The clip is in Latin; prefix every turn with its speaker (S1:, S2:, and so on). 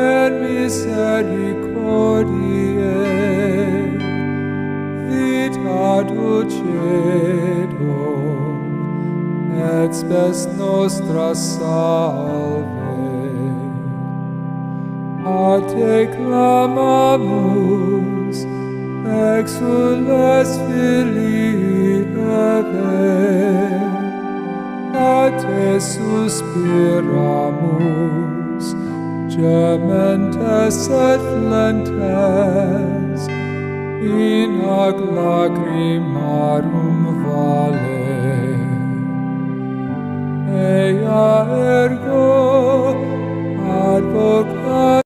S1: per misericordiae vita ducedo, et spes nostra salve. A te clamamus, exules Filii Eve, a te suspiramus, gementes et flentes, in hac lacrimarum vale. Ea ergo advocat